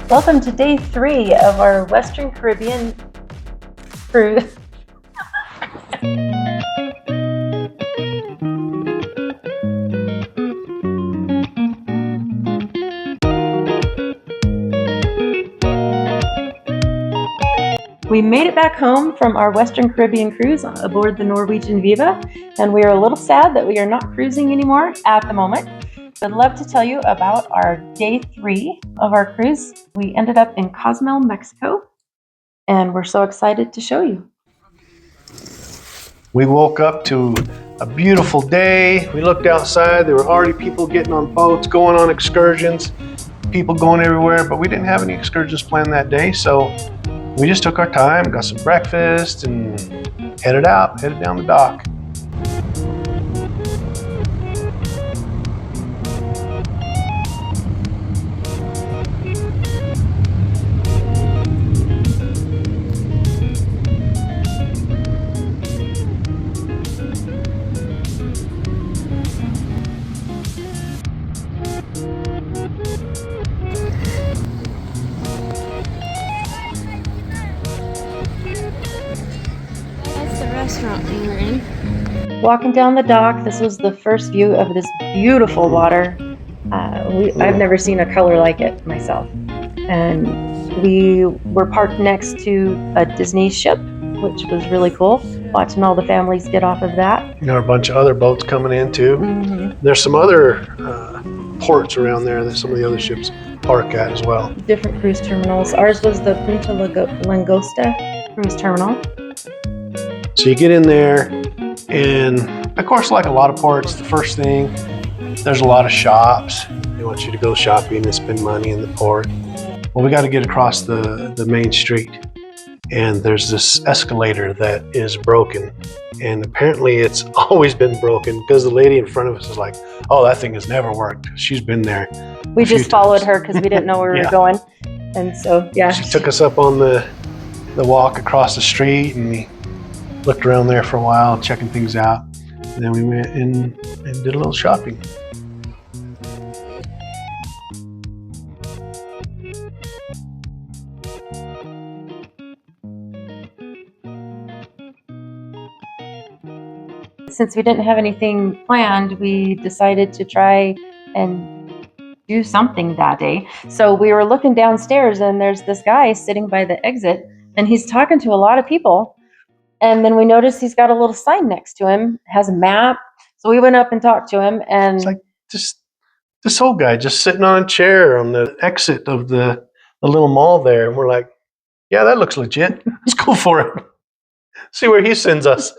Welcome to day 3 of our Western Caribbean cruise. We made it back home from our Western Caribbean cruise aboard the Norwegian Viva, and we are a little sad that we are not cruising anymore at the moment. I'd love to tell you about our day 3 of our cruise. We ended up in Cozumel, Mexico, and we're so excited to show you. We woke up to a beautiful day. We looked outside. There were already people getting on boats, going on excursions, people going everywhere, but we didn't have any excursions planned that day. So we just took our time, got some breakfast, and headed down the dock. Restaurant we were in. Walking down the dock, this was the first view of this beautiful water. I've never seen a color like it myself. And we were parked next to a Disney ship, which was really cool, watching all the families get off of that. There are a bunch of other boats coming in too. Mm-hmm. There's some other ports around there that some of the other ships park at as well. Different cruise terminals. Ours was the Punta Langosta cruise terminal. So you get in there, and of course, like a lot of ports, the first thing, there's a lot of shops. They want you to go shopping and spend money in the port. Well, we got to get across the main street, and there's this escalator that is broken, and apparently it's always been broken because the lady in front of us is like, "Oh, that thing has never worked. She's been there." We just followed her because we didn't know where we were going, and so yeah. She took us up on the walk across the street, and we looked around there for a while, checking things out, and then we went in and did a little shopping. Since we didn't have anything planned, we decided to try and do something that day. So we were looking downstairs, and there's this guy sitting by the exit, and he's talking to a lot of people. And then we noticed he's got a little sign next to him, has a map. So we went up and talked to him, and It's like just this old guy just sitting on a chair on the exit of the little mall there. And we're like, yeah, that looks legit. Let's go for it. See where he sends us.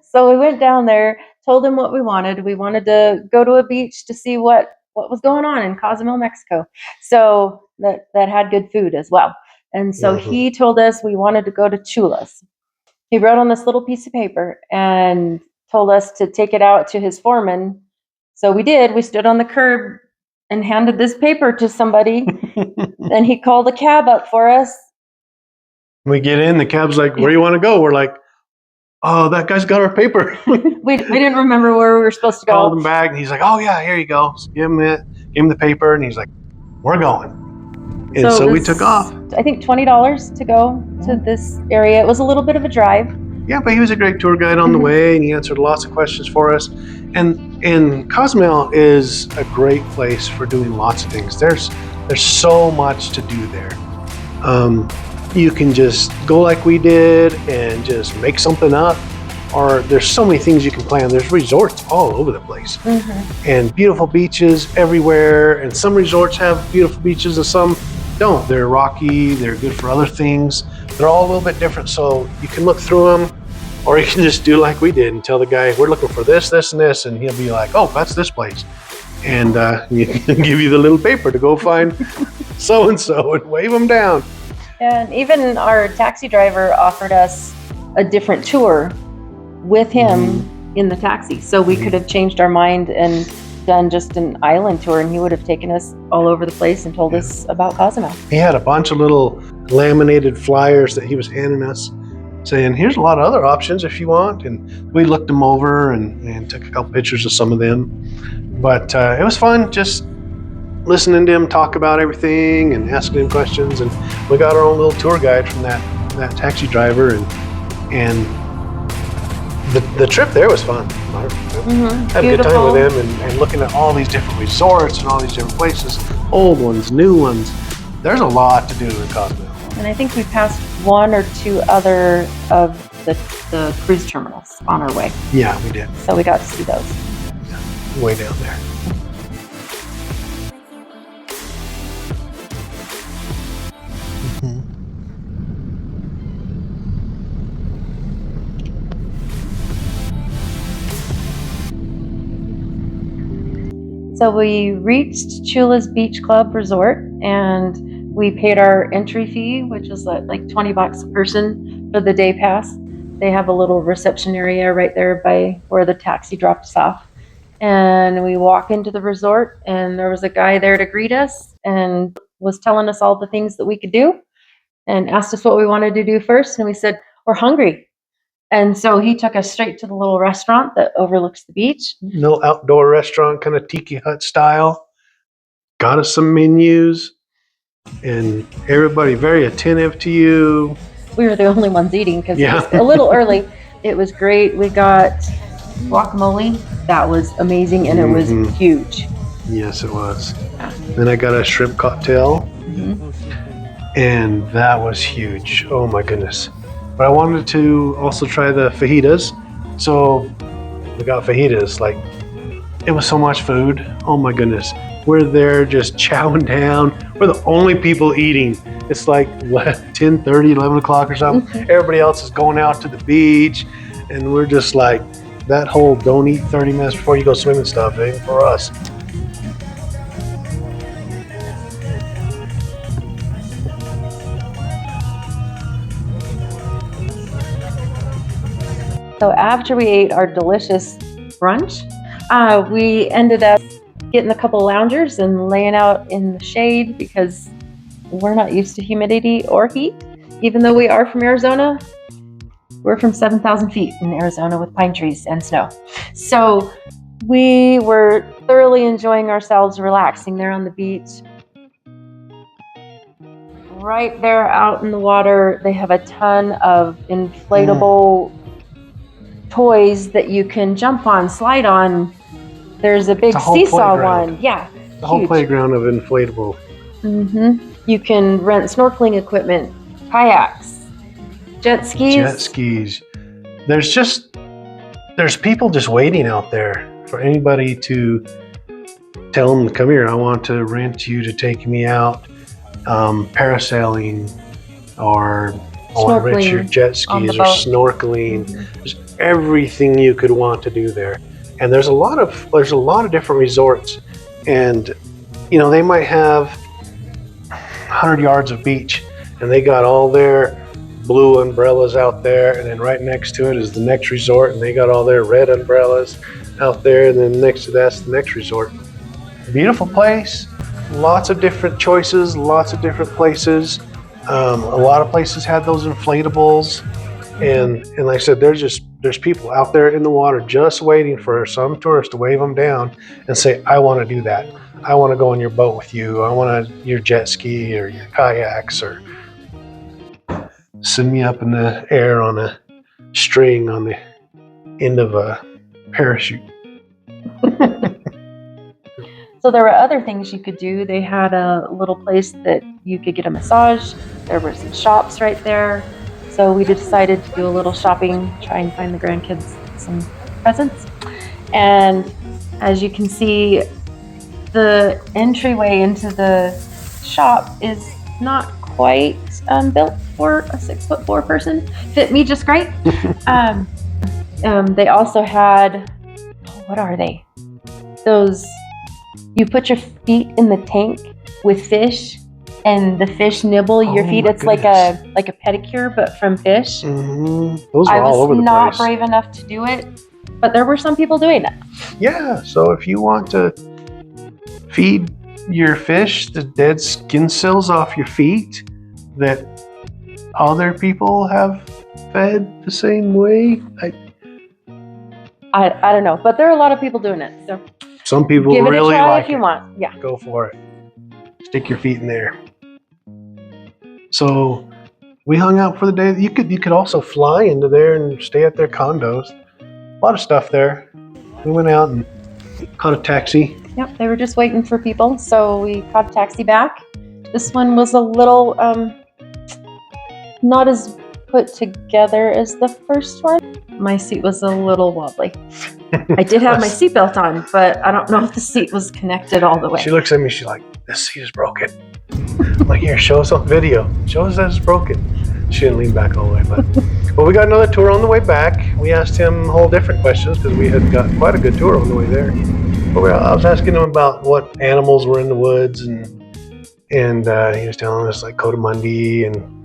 So we went down there, told him what we wanted. We wanted to go to a beach to see what was going on in Cozumel, Mexico. So that had good food as well. And so he told us we wanted to go to Chula's. He wrote on this little piece of paper and told us to take it out to his foreman. So we did. We stood on the curb and handed this paper to somebody. And he called a cab up for us. We get in, the cab's like, where do you want to go? We're like, oh, that guy's got our paper. we didn't remember where we were supposed to go. Called him back, and he's like, oh yeah, here you go. So give him the paper, and he's like, we're going. And so we took off. I think $20 to go to this area. It was a little bit of a drive. Yeah, but he was a great tour guide on the way, and he answered lots of questions for us. And Cozumel is a great place for doing lots of things. There's so much to do there. You can just go like we did and just make something up, or there's so many things you can plan. There's resorts all over the place, and beautiful beaches everywhere. And some resorts have beautiful beaches, and some don't. They're rocky. They're good for other things. They're all a little bit different, so you can look through them, or you can just do like we did and tell the guy, we're looking for this, this, and this, and he'll be like, oh, that's this place. And he can give you the little paper to go find so-and-so and wave them down. And even our taxi driver offered us a different tour with him in the taxi. So we could have changed our mind and done just an island tour, and he would have taken us all over the place and told us about Cozumel. He had a bunch of little laminated flyers that he was handing us saying, here's a lot of other options if you want. And we looked them over and took a couple pictures of some of them. But it was fun just listening to him talk about everything and asking him questions. And we got our own little tour guide from that taxi driver, and the trip there was fun. I had a good time with him and looking at all these different resorts and all these different places, old ones, new ones. There's a lot to do in Cozumel. And I think we passed one or two other of the cruise terminals on our way. Yeah, we did. So we got to see those. Yeah, way down there. So we reached Chula's Beach Club Resort, and we paid our entry fee, which is like $20 a person for the day pass. They have a little reception area right there by where the taxi dropped us off. And we walk into the resort, and there was a guy there to greet us and was telling us all the things that we could do and asked us what we wanted to do first. And we said, we're hungry. And so he took us straight to the little restaurant that overlooks the beach. Little outdoor restaurant, kind of tiki hut style. Got us some menus, and everybody very attentive to you. We were the only ones eating because it was a little early. It was great. We got guacamole. That was amazing, and it was huge. Yes, it was. Then I got a shrimp cocktail, and that was huge. Oh my goodness. But I wanted to also try the fajitas. So we got fajitas. Like, it was so much food. Oh my goodness. We're there just chowing down. We're the only people eating. It's like 10:30, 11 o'clock or something. Everybody else is going out to the beach. And we're just like, that whole don't eat 30 minutes before you go swimming stuff ain't for us. So after we ate our delicious brunch, we ended up getting a couple loungers and laying out in the shade because we're not used to humidity or heat. Even though we are from Arizona, we're from 7,000 feet in Arizona with pine trees and snow. So we were thoroughly enjoying ourselves, relaxing there on the beach. Right there out in the water, they have a ton of inflatable toys that you can jump on, slide on. There's a big seesaw one. Yeah. The whole playground of inflatable. You can rent snorkeling equipment, kayaks, jet skis. There's people just waiting out there for anybody to tell them, come here, I want to rent you to take me out parasailing, or I want to rent your jet skis or snorkeling. There's everything you could want to do there. And there's a lot of different resorts, and they might have 100 yards of beach, and they got all their blue umbrellas out there, and then right next to it is the next resort, and they got all their red umbrellas out there, and then next to that's the next resort. Beautiful place, lots of different choices, lots of different places. A lot of places had those inflatables, and like I said, there's people out there in the water just waiting for some tourist to wave them down and say, I want to do that. I want to go on your boat with you. I want your jet ski or your kayaks, or send me up in the air on a string on the end of a parachute. So there were other things you could do. They had a little place that you could get a massage. There were some shops right there. So we decided to do a little shopping, try and find the grandkids some presents. And as you can see, the entryway into the shop is not quite built for a 6'4" person. Fit me just great. They also had, what are they? Those, you put your feet in the tank with fish, and the fish nibble your feet. It's like a pedicure, but from fish. Those are all over the place. I was not brave enough to do it, but there were some people doing it. Yeah, so if you want to feed your fish the dead skin cells off your feet that other people have fed the same way, I don't know, but there are a lot of people doing it. So some people give it really a try like if you want. Yeah, go for it. Stick your feet in there. So we hung out for the day. You could also fly into there and stay at their condos. A lot of stuff there. We went out and caught a taxi. Yep, they were just waiting for people, so we caught a taxi back. This one was a little not as put together as the first one. My seat was a little wobbly. I did have my seatbelt on, but I don't know if the seat was connected all the way. She looks at me, she's like, this seat is broken. I'm like, here, show us on video. Show us that it's broken. She didn't lean back all the way, but well, we got another tour on the way back. We asked him whole different questions because we had got quite a good tour on the way there. But I was asking him about what animals were in the woods, and he was telling us like coatimundi and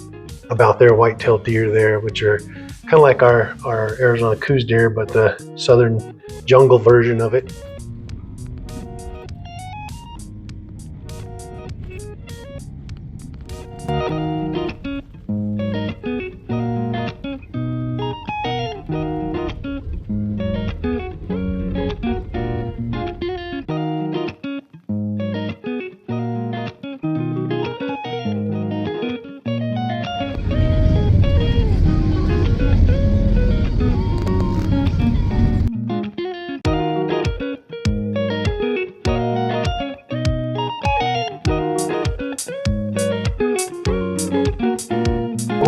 about their white-tailed deer there, which are kind of like our Arizona Coues deer, but the southern jungle version of it.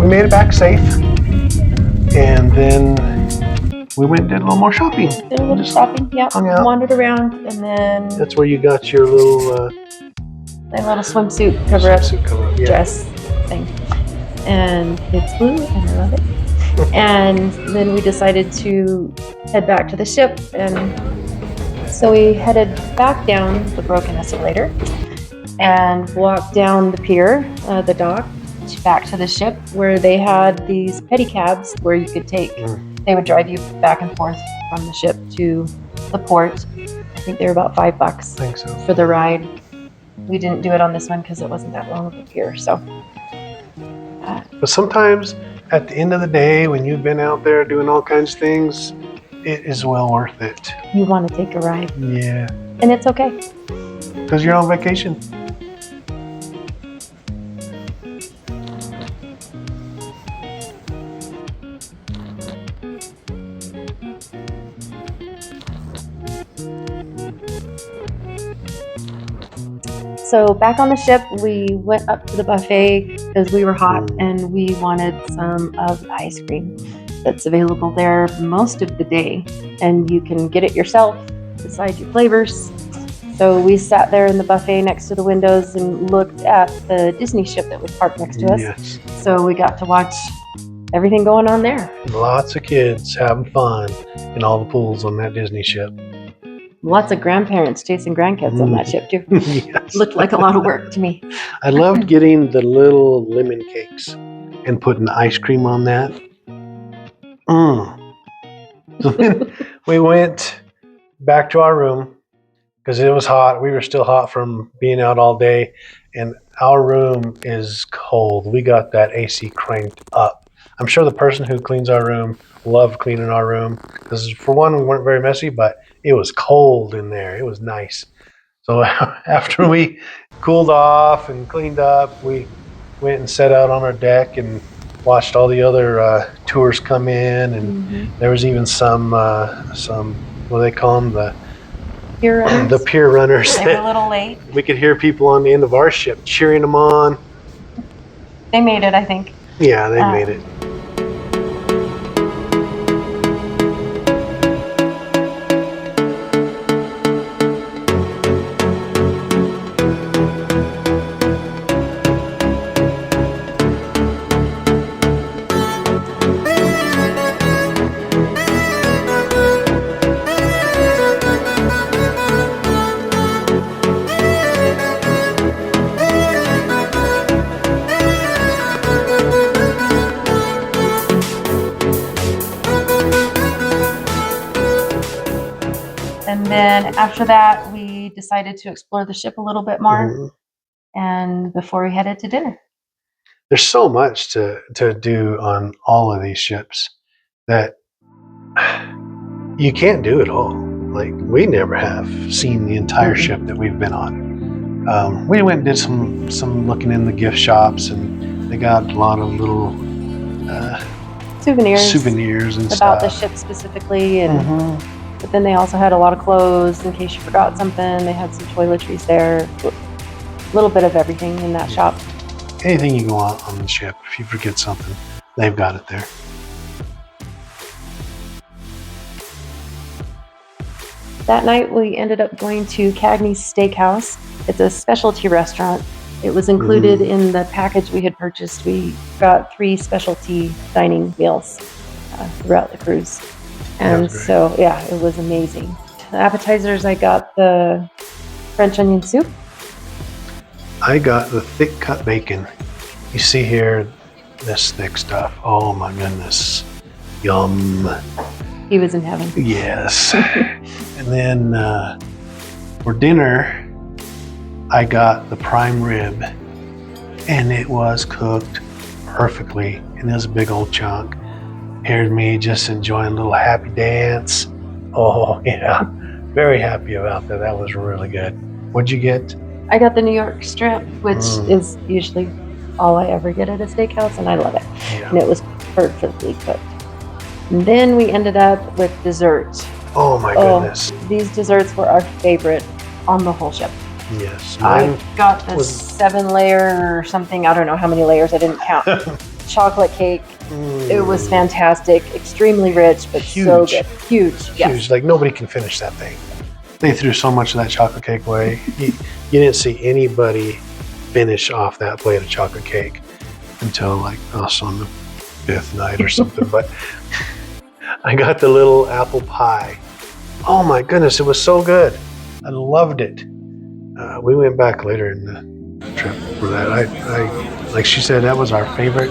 We made it back safe, and then we went and did a little more shopping. Did a little shopping, yeah. Hung out. Wandered around, and then That's where you got your little my little swimsuit cover-up swimsuit cover-up, yeah. dress thing, and it's blue, and I love it. And then we decided to head back to the ship, and so we headed back down the broken escalator and walked down the pier, the dock, back to the ship, where they had these pedicabs where you could take. They would drive you back and forth from the ship to the port. I think they were about $5 I think so. for the ride. We didn't do it on this one because it wasn't that long of a pier. So, But sometimes at the end of the day, when you've been out there doing all kinds of things, it is well worth it. you want to take a ride, Yeah, and it's okay. because you're on vacation. So back on the ship, we went up to the buffet because we were hot and we wanted some of the ice cream that's available there most of the day. And you can get it yourself, decide your flavors. So we sat there in the buffet next to the windows and looked at the Disney ship that was parked next to us. Yes. So we got to watch everything going on there. Lots of kids having fun in all the pools on that Disney ship. Lots of grandparents chasing grandkids on that ship too. Yes. Looked like a lot of work to me. I loved getting the little lemon cakes and putting the ice cream on that. So then we went back to our room because it was hot. We were still hot from being out all day, and our room is cold. We got that AC cranked up. I'm sure the person who cleans our room loved cleaning our room because, for one, we weren't very messy, but it was cold in there. It was nice. So after we cooled off and cleaned up, we went and sat out on our deck and watched all the other tours come in, and there was even some what do they call them, the Pier runners. the pier runners. They were a little late. We could hear people on the end of our ship cheering them on. They made it, I think. Yeah, they made it. And then after that, we decided to explore the ship a little bit more. And before we headed to dinner. There's so much to do on all of these ships that you can't do it all. Like, we never have seen the entire ship that we've been on. We went and did some looking in the gift shops, and they got a lot of little souvenirs and about the stuff. ship specifically, and Mhm. but then they also had a lot of clothes in case you forgot something. They had some toiletries there, a little bit of everything in that shop. Anything you want on the ship, if you forget something, they've got it there. That night we ended up going to Cagney's Steakhouse. It's a specialty restaurant. It was included in the package we had purchased. We got 3 specialty dining meals throughout the cruise. And so, yeah, it was amazing. The appetizers, I got the French onion soup. I got the thick cut bacon. You see here, this thick stuff. Oh my goodness. Yum. He was in heaven. Yes. And then for dinner, I got the prime rib, and it was cooked perfectly. And it was a big old chunk. Here's me just enjoying a little happy dance. Oh yeah, very happy about that. That was really good. What'd you get? I got the New York strip, which is usually all I ever get at a steakhouse, and I love it. Yeah. And it was perfectly cooked. And then we ended up with dessert. Oh my goodness. These desserts were our favorite on the whole ship. Yes. I got the 7-layer or something. I don't know how many layers. I didn't count. Chocolate cake. It was fantastic. Extremely rich, but so good. Huge. Yes. Huge. Like nobody can finish that thing. They threw so much of that chocolate cake away. You didn't see anybody finish off that plate of chocolate cake until like us on the 5th night or something. But I got the little apple pie. Oh my goodness, it was so good. I loved it. We went back later in the trip for that. I like she said, that was our favorite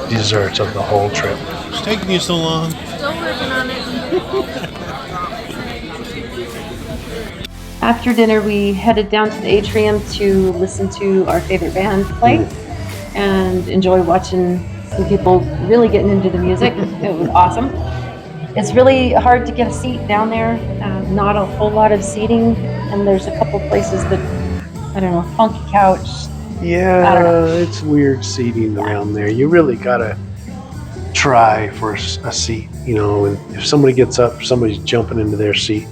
desserts of the whole trip. It's taking you so long. Still working on it. After dinner, we headed down to the atrium to listen to our favorite band play and enjoy watching some people really getting into the music. It was awesome. It's really hard to get a seat down there. Not a whole lot of seating, and there's a couple places that, I don't know, funky couch. Yeah, I don't know. it's weird seating around there. You really gotta try for a seat, you know, and if somebody gets up, somebody's jumping into their seat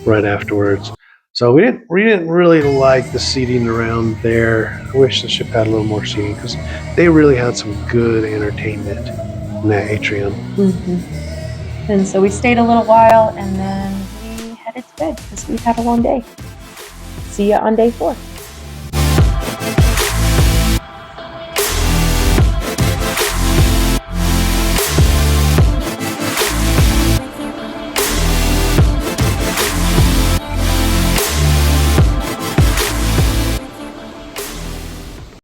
right afterwards. So we didn't really like the seating around there. I wish the ship had a little more seating because they really had some good entertainment in that atrium. And so we stayed a little while, and then we headed to bed because we've had a long day. See you on day 4.